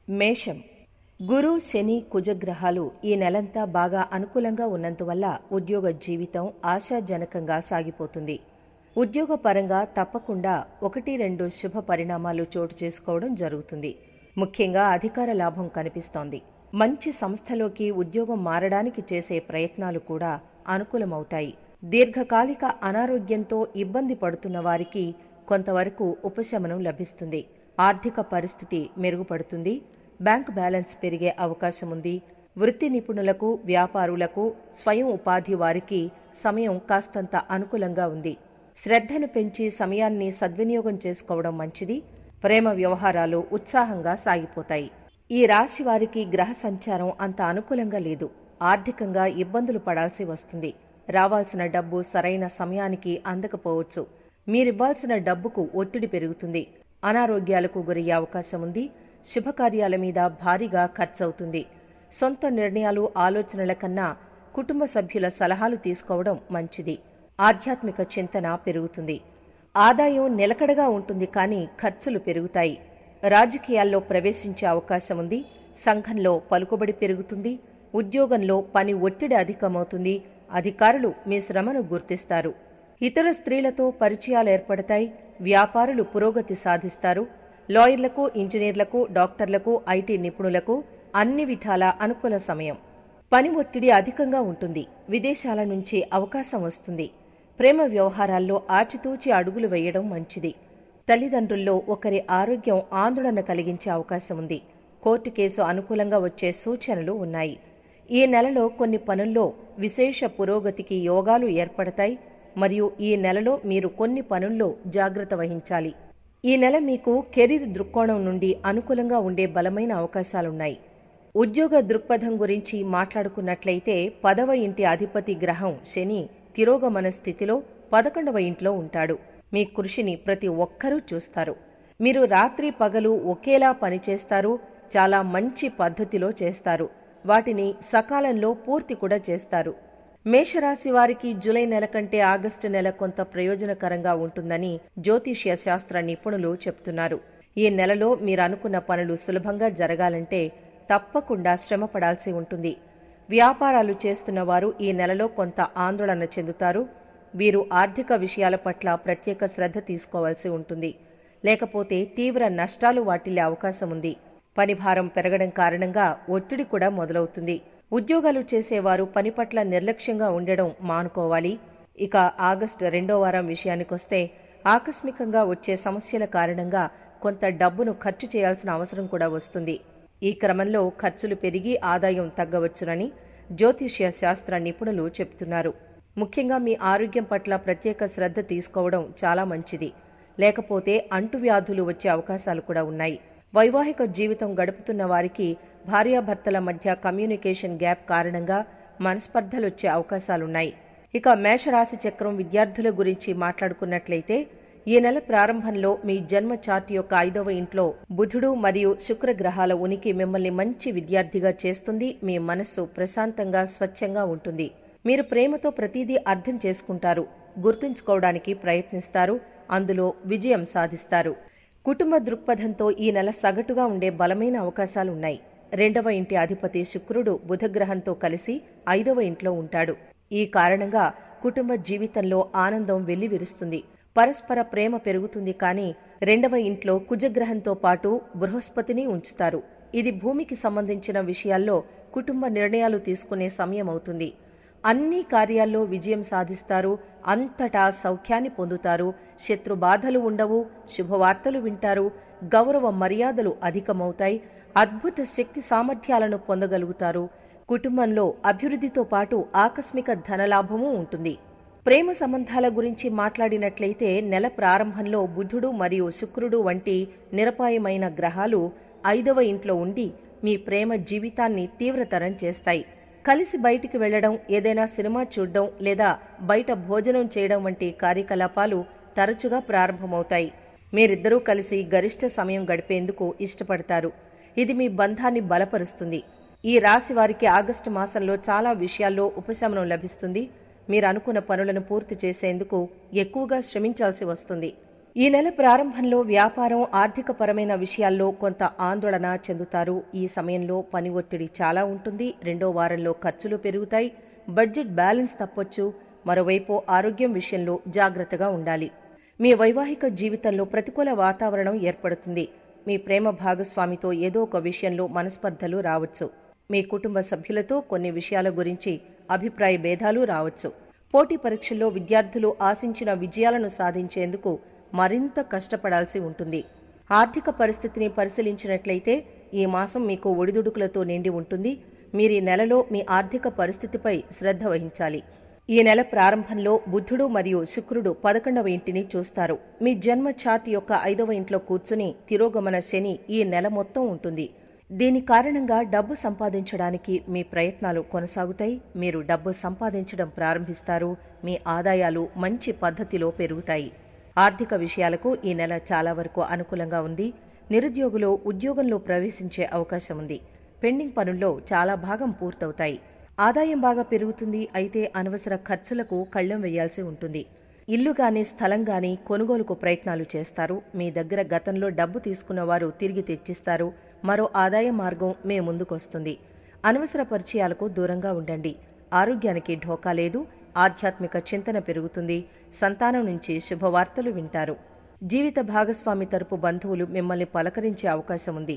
మేషం. గురు, శని, కుజగ్రహాలు ఈ నెలంతా బాగా అనుకూలంగా ఉన్నందువల్ల ఉద్యోగ జీవితం ఆశాజనకంగా సాగిపోతుంది. ఉద్యోగపరంగా తప్పకుండా 1-2 శుభ పరిణామాలు చోటు చేసుకోవడం జరుగుతుంది. ముఖ్యంగా అధికార లాభం కనిపిస్తోంది. మంచి సంస్థలోకి ఉద్యోగం మారడానికి చేసే ప్రయత్నాలు కూడా అనుకూలమవుతాయి. దీర్ఘకాలిక అనారోగ్యంతో ఇబ్బంది పడుతున్న వారికి కొంతవరకు ఉపశమనం లభిస్తుంది. ఆర్థిక పరిస్థితి మెరుగుపడుతుంది. బ్యాంకు బ్యాలెన్స్ పెరిగే అవకాశం ఉంది. వృత్తి నిపుణులకు, వ్యాపారులకు, స్వయం ఉపాధి వారికి సమయం కాస్తంత అనుకూలంగా ఉంది. శ్రద్ధను పెంచి సమయాన్ని సద్వినియోగం చేసుకోవడం మంచిది. ప్రేమ వ్యవహారాలు ఉత్సాహంగా సాగిపోతాయి. ఈ రాశి వారికి గ్రహ సంచారం అంత అనుకూలంగా లేదు. ఆర్థికంగా ఇబ్బందులు పడాల్సి వస్తుంది. రావాల్సిన డబ్బు సరైన సమయానికి అందకపోవచ్చు. మీరివ్వాల్సిన డబ్బుకు ఒత్తిడి పెరుగుతుంది. అనారోగ్యాలకు గురయ్యే అవకాశం ఉంది. శుభకార్యాల మీద భారీగా ఖర్చవుతుంది. సొంత నిర్ణయాలు, ఆలోచనల కన్నా కుటుంబ సభ్యుల సలహాలు తీసుకోవడం మంచిది. ఆధ్యాత్మిక చింతన పెరుగుతుంది. ఆదాయం నిలకడగా ఉంటుంది, కానీ ఖర్చులు పెరుగుతాయి. రాజకీయాల్లో ప్రవేశించే అవకాశం ఉంది. సంఘంలో పలుకుబడి పెరుగుతుంది. ఉద్యోగంలో పని ఒత్తిడి అధికమవుతుంది. అధికారులు మీ శ్రమను గుర్తిస్తారు. ఇతర స్త్రీలతో పరిచయాలు ఏర్పడతాయి. వ్యాపారులు పురోగతి సాధిస్తారు. లాయర్లకు, ఇంజనీర్లకు, డాక్టర్లకు, ఐటీ నిపుణులకు అన్ని విధాల అనుకూల సమయం. పని ఒత్తిడి అధికంగా ఉంటుంది. విదేశాల నుంచి అవకాశం వస్తుంది. ప్రేమ వ్యవహారాల్లో ఆచితూచి అడుగులు వేయడం మంచిది. తల్లిదండ్రుల్లో ఒకరి ఆరోగ్యం ఆందోళన కలిగించే అవకాశం ఉంది. కోర్టు కేసు అనుకూలంగా వచ్చే సూచనలు ఉన్నాయి. ఈ నెలలో కొన్ని పనుల్లో విశేష పురోగతికి యోగాలు ఏర్పడతాయి. మరియు ఈ నెలలో మీరు కొన్ని పనుల్లో జాగ్రత్త వహించాలి. ఈ నెల మీకు కెరీర్ దృక్కోణం నుండి అనుకూలంగా ఉండే బలమైన అవకాశాలున్నాయి. ఉద్యోగ దృక్పథం గురించి మాట్లాడుకున్నట్లయితే 10వ ఇంటి అధిపతి గ్రహం శని తిరోగమన స్థితిలో 11వ ఇంట్లో ఉంటాడు. మీ కృషిని ప్రతి ఒక్కరూ చూస్తారు. మీరు రాత్రి పగలు ఒకేలా పనిచేస్తారు. చాలా మంచి పద్ధతిలో చేస్తారు. వాటిని సకాలంలో పూర్తి కూడా చేస్తారు. మేషరాశి వారికి జూలై నెల కంటే ఆగస్టు నెల కొంత ప్రయోజనకరంగా ఉంటుందని జ్యోతిష్య శాస్త్ర నిపుణులు చెప్తున్నారు. ఈ నెలలో మీరు అనుకున్న పనులు సులభంగా జరగాలంటే తప్పకుండా శ్రమ పడాల్సి ఉంటుంది. వ్యాపారాలు చేస్తున్న వారు ఈ నెలలో కొంత ఆందోళన చెందుతారు. వీరు ఆర్థిక విషయాల పట్ల ప్రత్యేక శ్రద్ధ తీసుకోవాల్సి ఉంటుంది. లేకపోతే తీవ్ర నష్టాలు వాటిల్లే అవకాశం ఉంది. పనిభారం పెరగడం కారణంగా ఒత్తిడి కూడా మొదలవుతుంది. ఉద్యోగాలు చేసేవారు పని పట్ల నిర్లక్ష్యంగా ఉండడం మానుకోవాలి. ఇక ఆగస్టు 2వ వారం విషయానికొస్తే ఆకస్మికంగా వచ్చే సమస్యల కారణంగా కొంత డబ్బును ఖర్చు చేయాల్సిన అవసరం కూడా వస్తుంది. ఈ క్రమంలో ఖర్చులు పెరిగి ఆదాయం తగ్గవచ్చునని జ్యోతిష్య శాస్త్ర నిపుణులు చెబుతున్నారు. ముఖ్యంగా మీ ఆరోగ్యం పట్ల ప్రత్యేక శ్రద్ధ తీసుకోవడం చాలా మంచిది. లేకపోతే అంటువ్యాధులు వచ్చే అవకాశాలు కూడా ఉన్నాయి. వైవాహిక జీవితం గడుపుతున్న వారికి భార్యాభర్తల మధ్య కమ్యూనికేషన్ గ్యాప్ కారణంగా మనస్పర్ధలొచ్చే అవకాశాలున్నాయి. ఇక మేషరాశి చక్రం విద్యార్థుల గురించి మాట్లాడుకున్నట్లయితే ఈ నెల ప్రారంభంలో మీ జన్మ చార్ట్ యొక్క 5వ ఇంట్లో బుధుడు మరియు శుక్రగ్రహాల ఉనికి మిమ్మల్ని మంచి విద్యార్థిగా చేస్తుంది. మీ మనస్సు ప్రశాంతంగా, స్వచ్ఛంగా ఉంటుంది. మీరు ప్రేమతో ప్రతిదీ అర్థం చేసుకుంటారు. గుర్తుంచుకోవడానికి ప్రయత్నిస్తారు. అందులో విజయం సాధిస్తారు. కుటుంబ దృక్పథంతో ఈ నెల సగటుగా ఉండే బలమైన అవకాశాలున్నాయి. 2వ ఇంటి అధిపతి శుక్రుడు బుధగ్రహంతో కలిసి 5వ ఇంట్లో ఉంటాడు. ఈ కారణంగా కుటుంబ జీవితంలో ఆనందం వెల్లివిరుస్తుంది. పరస్పర ప్రేమ పెరుగుతుంది. కానీ 2వ ఇంట్లో కుజగ్రహంతో పాటు బృహస్పతిని ఉంచుతారు. ఇది భూమికి సంబంధించిన విషయాల్లో కుటుంబ నిర్ణయాలు తీసుకునే సమయం అవుతుంది. అన్ని కార్యాల్లో విజయం సాధిస్తారు. అంతటా సౌఖ్యాన్ని పొందుతారు. శత్రు బాధలు ఉండవు. శుభవార్తలు వింటారు. గౌరవ మర్యాదలు అధికమవుతాయి. అద్భుత శక్తి సామర్థ్యాలను పొందగలుగుతారు. కుటుంబంలో అభివృద్ధితో పాటు ఆకస్మిక ధనలాభమూ ఉంటుంది. ప్రేమ సంబంధాల గురించి మాట్లాడినట్లయితే నెల ప్రారంభంలో బుధుడు మరియు శుక్రుడు వంటి నిరపాయమైన గ్రహాలు 5వ ఇంట్లో ఉండి మీ ప్రేమ జీవితాన్ని తీవ్రతరం చేస్తాయి. కలిసి బయటికి వెళ్లడం, ఏదైనా సినిమా చూడడం లేదా బయట భోజనం చేయడం వంటి కార్యకలాపాలు తరచుగా ప్రారంభమవుతాయి. మీరిద్దరూ కలిసి గరిష్ట సమయం గడిపేందుకు ఇష్టపడతారు. ఇది మీ బంధాన్ని బలపరుస్తుంది. ఈ రాశి వారికి ఆగస్టు మాసంలో చాలా విషయాల్లో ఉపశమనం లభిస్తుంది. మీరు అనుకున్న పనులను పూర్తి చేసేందుకు ఎక్కువగా శ్రమించాల్సి వస్తుంది. ఈ నెల ప్రారంభంలో వ్యాపారం, ఆర్థికపరమైన విషయాల్లో కొంత ఆందోళన చెందుతారు. ఈ సమయంలో పని ఒత్తిడి చాలా ఉంటుంది. రెండో వారంలో ఖర్చులు పెరుగుతాయి. బడ్జెట్ బ్యాలెన్స్ తప్పొచ్చు. మరోవైపు ఆరోగ్యం విషయంలో జాగ్రత్తగా ఉండాలి. మీ వైవాహిక జీవితంలో ప్రతికూల వాతావరణం ఏర్పడుతుంది. మీ ప్రేమ భాగస్వామితో ఏదో ఒక విషయంలో మనస్పర్ధలు రావచ్చు. మీ కుటుంబ సభ్యులతో కొన్ని విషయాల గురించి అభిప్రాయ భేదాలు రావచ్చు. పోటీ పరీక్షల్లో విద్యార్థులు ఆశించిన విజయాలను సాధించేందుకు మరింత కష్టపడాల్సి ఉంటుంది. ఆర్థిక పరిస్థితిని పరిశీలించినట్లయితే ఈ మాసం మీకు ఒడిదుడుకులతో నిండి ఉంటుంది. మీరీ నెలలో మీ ఆర్థిక పరిస్థితిపై శ్రద్ధ వహించాలి. ఈ నెల ప్రారంభంలో బుధుడు మరియు శుక్రుడు 11వ ఇంటిని చూస్తారు. మీ జన్మ చార్ట్ యొక్క 5వ ఇంట్లో కూర్చుని తిరోగమన శని ఈ నెల మొత్తం ఉంటుంది. దీని కారణంగా డబ్బు సంపాదించడానికి మీ ప్రయత్నాలు కొనసాగుతాయి. మీరు డబ్బు సంపాదించడం ప్రారంభిస్తారు. మీ ఆదాయాలు మంచి పద్ధతిలో పెరుగుతాయి. ఆర్థిక విషయాలకు ఈ నెల చాలా వరకు అనుకూలంగా ఉంది. నిరుద్యోగులు ఉద్యోగంలో ప్రవేశించే అవకాశం ఉంది. పెండింగ్ పనుల్లో చాలా భాగం పూర్తవుతాయి. ఆదాయం బాగా పెరుగుతుంది. అయితే అనవసర ఖర్చులకు కళ్లెం వేయాల్సి ఉంటుంది. ఇల్లు గాని స్థలం గాని కొనుగోలుకు ప్రయత్నాలు చేస్తారు. మీ దగ్గర గతంలో డబ్బు తీసుకున్న వారు తిరిగి తెచ్చిస్తారు. మరో ఆదాయ మార్గం మీ ముందుకొస్తుంది. అనవసర పరిచయాలకు దూరంగా ఉండండి. ఆరోగ్యానికి ఢోకా లేదు. ఆధ్యాత్మిక చింతన పెరుగుతుంది. సంతానం నుంచి శుభవార్తలు వింటారు. జీవిత భాగస్వామి తరపు బంధువులు మిమ్మల్ని పలకరించే అవకాశం ఉంది.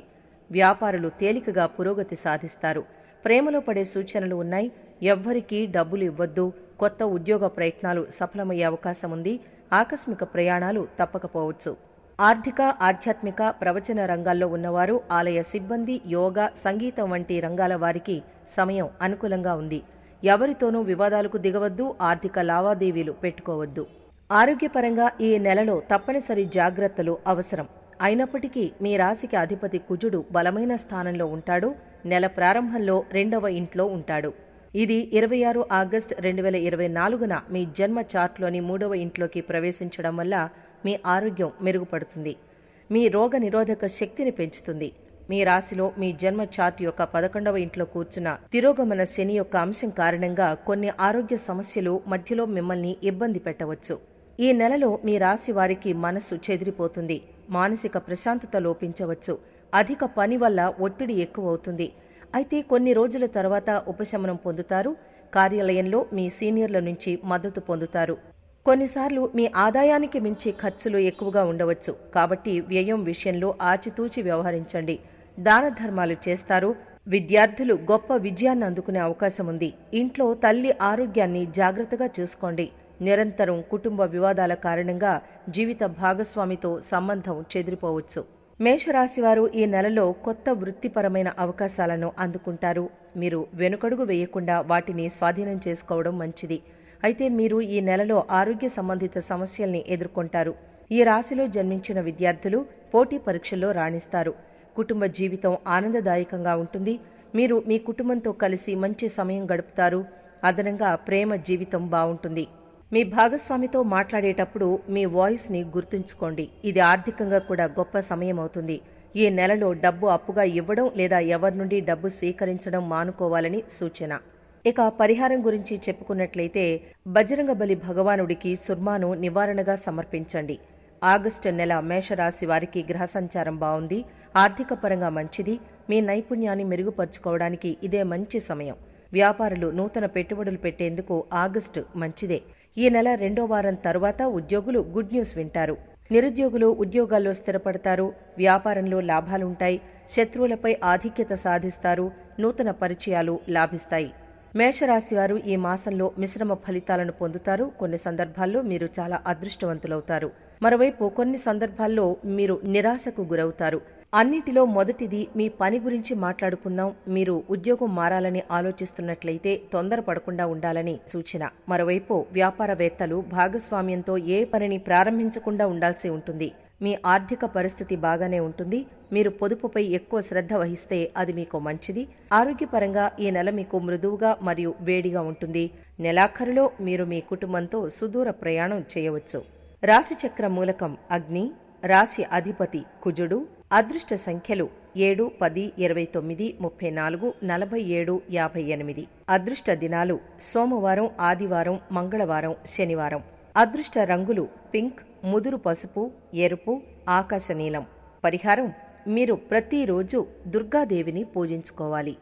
వ్యాపారులు తేలికగా పురోగతి సాధిస్తారు. ప్రేమలో పడే సూచనలు ఉన్నాయి. ఎవ్వరికీ డబ్బులు ఇవ్వొద్దు. కొత్త ఉద్యోగ ప్రయత్నాలు సఫలమయ్యే అవకాశం ఉంది. ఆకస్మిక ప్రయాణాలు తప్పకపోవచ్చు. ఆర్థిక, ఆధ్యాత్మిక, ప్రవచన రంగాల్లో ఉన్నవారు, ఆలయ సిబ్బంది, యోగా, సంగీతం వంటి రంగాల వారికి సమయం అనుకూలంగా ఉంది. ఎవరితోనూ వివాదాలకు దిగవద్దు. ఆర్థిక లావాదేవీలు పెట్టుకోవద్దు. ఆరోగ్యపరంగా ఈ నెలలో తప్పనిసరి జాగ్రత్తలు అవసరం. అయినప్పటికీ మీ రాశికి అధిపతి కుజుడు బలమైన స్థానంలో ఉంటాడు. నెల ప్రారంభంలో 2వ ఇంట్లో ఉంటాడు. ఇది 26 ఆగస్టు 2024న మీ జన్మ చార్ట్లోని 3వ ఇంట్లోకి ప్రవేశించడం వల్ల మీ ఆరోగ్యం మెరుగుపడుతుంది. మీ రోగ నిరోధక శక్తిని పెంచుతుంది. మీ రాశిలో మీ జన్మ చార్ట్ యొక్క 11వ ఇంట్లో కూర్చున్న తిరోగమన శని యొక్క అంశం కారణంగా కొన్ని ఆరోగ్య సమస్యలు మధ్యలో మిమ్మల్ని ఇబ్బంది పెట్టవచ్చు. ఈ నెలలో మీ రాశి వారికి మనస్సు చెదిరిపోతుంది. మానసిక ప్రశాంతత లోపించవచ్చు. అధిక పని వల్ల ఒత్తిడి ఎక్కువవుతుంది. అయితే కొన్ని రోజుల తర్వాత ఉపశమనం పొందుతారు. కార్యాలయంలో మీ సీనియర్ల నుంచి మద్దతు పొందుతారు. కొన్నిసార్లు మీ ఆదాయానికి మించి ఖర్చులు ఎక్కువగా ఉండవచ్చు. కాబట్టి వ్యయం విషయంలో ఆచితూచి వ్యవహరించండి. దాన ధర్మాలు చేస్తారు. విద్యార్థులు గొప్ప విజయాన్ని అందుకునే అవకాశం ఉంది. ఇంట్లో తల్లి ఆరోగ్యాన్ని జాగ్రత్తగా చూసుకోండి. నిరంతరం కుటుంబ వివాదాల కారణంగా జీవిత భాగస్వామితో సంబంధం చెదిరిపోవచ్చు. మేషరాశివారు ఈ నెలలో కొత్త వృత్తిపరమైన అవకాశాలను అందుకుంటారు. మీరు వెనుకడుగు వేయకుండా వాటిని స్వాధీనం చేసుకోవడం మంచిది. అయితే మీరు ఈ నెలలో ఆరోగ్య సంబంధిత సమస్యల్ని ఎదుర్కొంటారు. ఈ రాశిలో జన్మించిన విద్యార్థులు పోటీ పరీక్షల్లో రాణిస్తారు. కుటుంబ జీవితం ఆనందదాయకంగా ఉంటుంది. మీరు మీ కుటుంబంతో కలిసి మంచి సమయం గడుపుతారు. అదనంగా ప్రేమ జీవితం బావుంటుంది. మీ భాగస్వామితో మాట్లాడేటప్పుడు మీ వాయిస్ని గుర్తుంచుకోండి. ఇది ఆర్థికంగా కూడా గొప్ప సమయం అవుతుంది. ఈ నెలలో డబ్బు అప్పుగా ఇవ్వడం లేదా ఎవరి నుండి డబ్బు స్వీకరించడం మానుకోవాలని సూచన. ఇక పరిహారం గురించి చెప్పుకున్నట్లయితే బజరంగబలి భగవానుడికి సుర్మాను నివారణగా సమర్పించండి. ఆగస్టు నెల మేషరాశి వారికి గ్రహ సంచారం బాగుంది. ఆర్థిక పరంగా మంచిది. మీ నైపుణ్యాన్ని మెరుగుపరుచుకోవడానికి ఇదే మంచి సమయం. వ్యాపారులు నూతన పెట్టుబడులు పెట్టేందుకు ఆగస్టు మంచిదే. ఈ నెల 2వ వారం తరువాత ఉద్యోగులు గుడ్ న్యూస్ వింటారు. నిరుద్యోగులు ఉద్యోగాల్లో స్థిరపడతారు. వ్యాపారంలో లాభాలుంటాయి. శత్రువులపై ఆధిక్యత సాధిస్తారు. నూతన పరిచయాలు లాభిస్తాయి. మేషరాశివారు ఈ మాసంలో మిశ్రమ ఫలితాలను పొందుతారు. కొన్ని సందర్భాల్లో మీరు చాలా అదృష్టవంతులవుతారు. మరోవైపు కొన్ని సందర్భాల్లో మీరు నిరాశకు గురవుతారు. అన్నిటిలో మొదటిది మీ పని గురించి మాట్లాడుకుందాం. మీరు ఉద్యోగం మారాలని ఆలోచిస్తున్నట్లయితే తొందరపడకుండా ఉండాలని సూచన. మరోవైపు వ్యాపారవేత్తలు భాగస్వామ్యంతో ఏ పనిని ప్రారంభించకుండా ఉండాల్సి ఉంటుంది. మీ ఆర్థిక పరిస్థితి బాగానే ఉంటుంది. మీరు పొదుపుపై ఎక్కువ శ్రద్ధ వహిస్తే అది మీకు మంచిది. ఆరోగ్యపరంగా ఈ నెల మీకు మృదువుగా మరియు వేడిగా ఉంటుంది. నెలాఖరులో మీరు మీ కుటుంబంతో సుదూర ప్రయాణం చేయవచ్చు. రాశిచక్ర మూలకం అగ్ని. రాశి అధిపతి కుజుడు. అదృష్ట సంఖ్యలు 7, 10, 29, 34, 47, 58. అదృష్ట దినాలు సోమవారం, ఆదివారం, మంగళవారం, శనివారం. అదృష్ట రంగులు పింక్, ముదురు పసుపు, ఎరుపు, ఆకాశ నీలం. పరిహారం: మీరు ప్రతిరోజు దుర్గాదేవిని పూజించుకోవాలి.